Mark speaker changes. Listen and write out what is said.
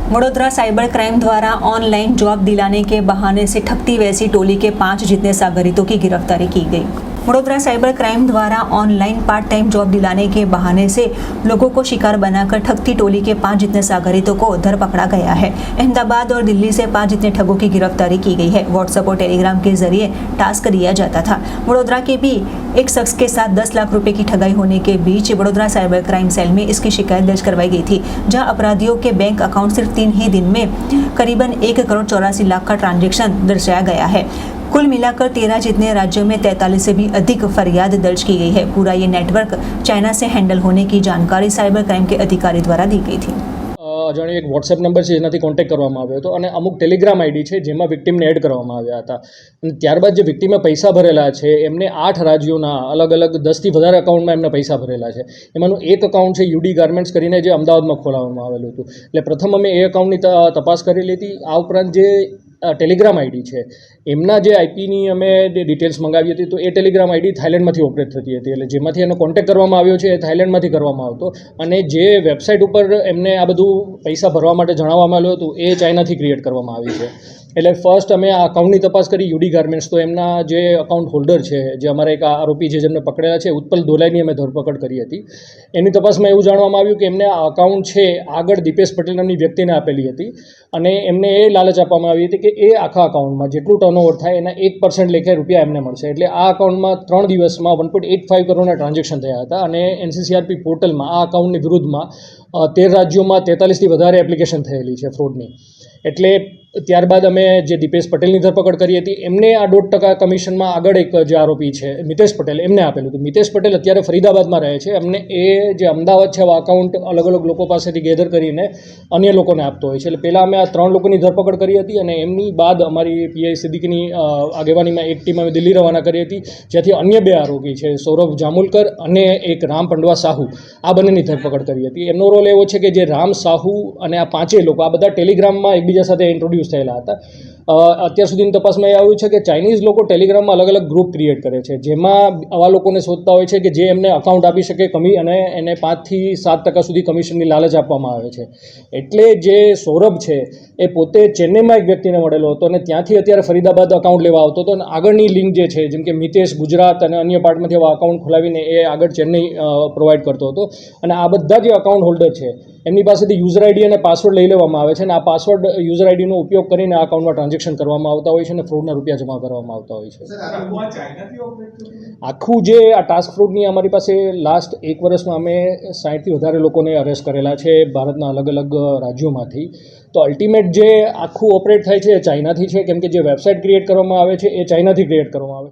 Speaker 1: Vadodara cyber crime द्वारा online job दिलाने के बहाने से ठगती वैसी टोली के 5 जितने सागरितों की गिरफ्तारी की गई। वडोदरा साइबर क्राइम द्वारा ऑनलाइन पार्ट टाइम जॉब दिलाने के बहाने से लोगों को शिकार बनाकर ठगती टोली के 5 जितने सागरितों को धर पकड़ा गया है। अहमदाबाद और दिल्ली से 5 जितने ठगों की गिरफ्तारी की गई है। व्हाट्सएप और टेलीग्राम के जरिए टास्क दिया जाता था। वडोदरा के भी एक शख्स के साथ 10 लाख रुपए की ठगाई होने के बीच वडोदरा साइबर क्राइम सेल में इसकी शिकायत दर्ज करवाई गई थी, जहां अपराधियों के बैंक अकाउंट सिर्फ 3 ही दिन में करीबन 1,84,00,000 का ट्रांजैक्शन दर्शाया गया है। कुल मिलाकर 13 जितने राज्यों में 43 से भी अधिक फरियाद दर्ज की गई है। पूरा ये नेटवर्क चाइना से हैंडल होने की जानकारी साइबर क्राइम के अधिकारी द्वारा दी गई थी।
Speaker 2: અજાણી એક વોટ્સએપ નંબર છે જેનાથી કોન્ટેક્ટ કરવામાં આવ્યો હતો અને અમુક ટેલિગ્રામ આઈડી છે જેમાં વિક્ટીમને એડ કરવામાં આવ્યા હતા અને ત્યારબાદ જે વિક્ટીમે પૈસા ભરેલા છે એમને 8 રાજ્યોના અલગ અલગ 10થી વધારે અકાઉન્ટમાં એમને પૈસા ભરેલા છે। એમાંનું એક અકાઉન્ટ છે યુડી ગાર્મેન્ટ્સ કરીને જે અમદાવાદમાં ખોલાવવામાં આવેલું હતું। એટલે પ્રથમ અમે એ અકાઉન્ટની તપાસ કરેલી હતી। આ ઉપરાંત જે ટેલિગ્રામ આઈડી છે એમના જે આઈપીની અમે ડિટેલ્સ મંગાવી હતી તો એ ટેલિગ્રામ આઈડી થાઇલેન્ડમાંથી ઓપરેટ થતી હતી। એટલે જેમાંથી એનો કોન્ટેક્ટ કરવામાં આવ્યો છે એ થાઇલેન્ડમાંથી કરવામાં આવતો અને જે વેબસાઇટ ઉપર એમને આ બધું પૈસા ભરવા માટે જણાવવામાં આવ્યું હતું એ ચાઇનાથી ક્રિએટ કરવામાં આવી છે। એટલે ફર્સ્ટ અમે આ અકાઉન્ટની તપાસ કરી યુડી ગાર્મેન્ટ્સ, તો એમના જે અકાઉન્ટ હોલ્ડર છે જે અમારા એક આરોપી છે જેમને પકડેલા છે ઉત્પલ ધોલાઈની અમે ધરપકડ કરી હતી। એની તપાસમાં એવું જાણવામાં આવ્યું કે એમને આ અકાઉન્ટ છે આગળ દીપેશ પટેલ નામની વ્યક્તિને આપેલી હતી અને એમને એ લાલચ આપવામાં આવી હતી કે એ આખા અકાઉન્ટમાં જેટલું ટર્નઓવર થાય એના 1% લેખે રૂપિયા એમને મળશે। એટલે આ અકાઉન્ટમાં 3 દિવસમાં 1.85 કરોડના ટ્રાન્ઝેક્શન થયા હતા અને એનસીસીઆરપી પોર્ટલમાં આ અકાઉન્ટની વિરુદ્ધમાં 13 રાજ્યોમાં 43થી વધારે એપ્લિકેશન થયેલી છે ફ્રોડની। એટલે ત્યારબાદ અમે જે દીપેશ પટેલની ધરપકડ કરી હતી એમને આ 1.5% કમિશનમાં આગળ એક જે આરોપી છે મિતેશ પટેલ એમને આપેલું હતું। મિતેશ પટેલ અત્યારે ફરીદાબાદમાં રહે છે। એમને એ જે અમદાવાદ છે આ અકાઉન્ટ અલગ અલગ લોકો પાસેથી ગેધર કરીને અન્ય લોકોને આપતો હોય છે। એટલે પહેલાં અમે આ 3 લોકોની ધરપકડ કરી હતી અને એમની બાદ અમારી પીઆઈ સિદ્દીકીની આગેવાનીમાં એક ટીમ અમે દિલ્હી રવાના કરી હતી, જ્યાંથી અન્ય 2 આરોપી છે સૌરભ જામુલકર અને એક રામ પંડવા સાહુ આ બંનેની ધરપકડ કરી હતી। એમનો રોલ એવો છે કે જે રામ સાહુ અને આ 5 લોકો આ બધા ટેલિગ્રામમાં એકબીજા સાથે ઇન્ટ્રોડ્યુસ થયેલા હતા। અત્યાર સુધીની તપાસમાં એ આવ્યું છે કે ચાઇનીઝ લોકો ટેલિગ્રામમાં અલગ અલગ ગ્રુપ ક્રિએટ કરે છે જેમાં આવા લોકોને શોધતા હોય છે કે જે એમને અકાઉન્ટ આપી શકે અને એને 5 થી 7% સુધી કમિશનની લાલચ આપવામાં આવે છે। એટલે જે સૌરભ છે એ પોતે ચેન્નઈમાં એક વ્યક્તિને મળેલો હતો અને ત્યાંથી અત્યારે ફરીદાબાદ અકાઉન્ટ લેવા આવતો હતો અને આગળની લિંક જે છે જેમ કે મિતેશ ગુજરાત અને અન્ય પાર્ટમાંથી આવા અકાઉન્ટ ખોલાવીને એ આગળ ચેન્નઈ પ્રોવાઈડ કરતો હતો અને આ બધા જે અકાઉન્ટ હોલ્ડર છે એમની પાસેથી યુઝર આઈડી અને પાસવર્ડ લઈ લેવામાં આવે છે અને આ પાસવર્ડ યુઝર આઈડીનો ઉપયોગ કરીને આ અકાઉન્ટમાં ટ્રાન્ઝેક્શન કરવામાં આવતા હોય છે અને ફ્રોડના રૂપિયા જમા કરવામાં આવતા હોય છે। આખું જે આ ટાસ્ક ફ્રોડની અમારી પાસે લાસ્ટ 1 વર્ષમાં અમે 60થી વધારે લોકોને અરેસ્ટ કરેલા છે ભારતના અલગ અલગ રાજ્યોમાંથી। તો અલ્ટિમેટ જે આખું ઓપરેટ થાય છે એ ચાઇનાથી છે, કેમ કે જે વેબસાઇટ ક્રિએટ કરવામાં આવે છે એ ચાઇનાથી ક્રિએટ કરવામાં આવે છે।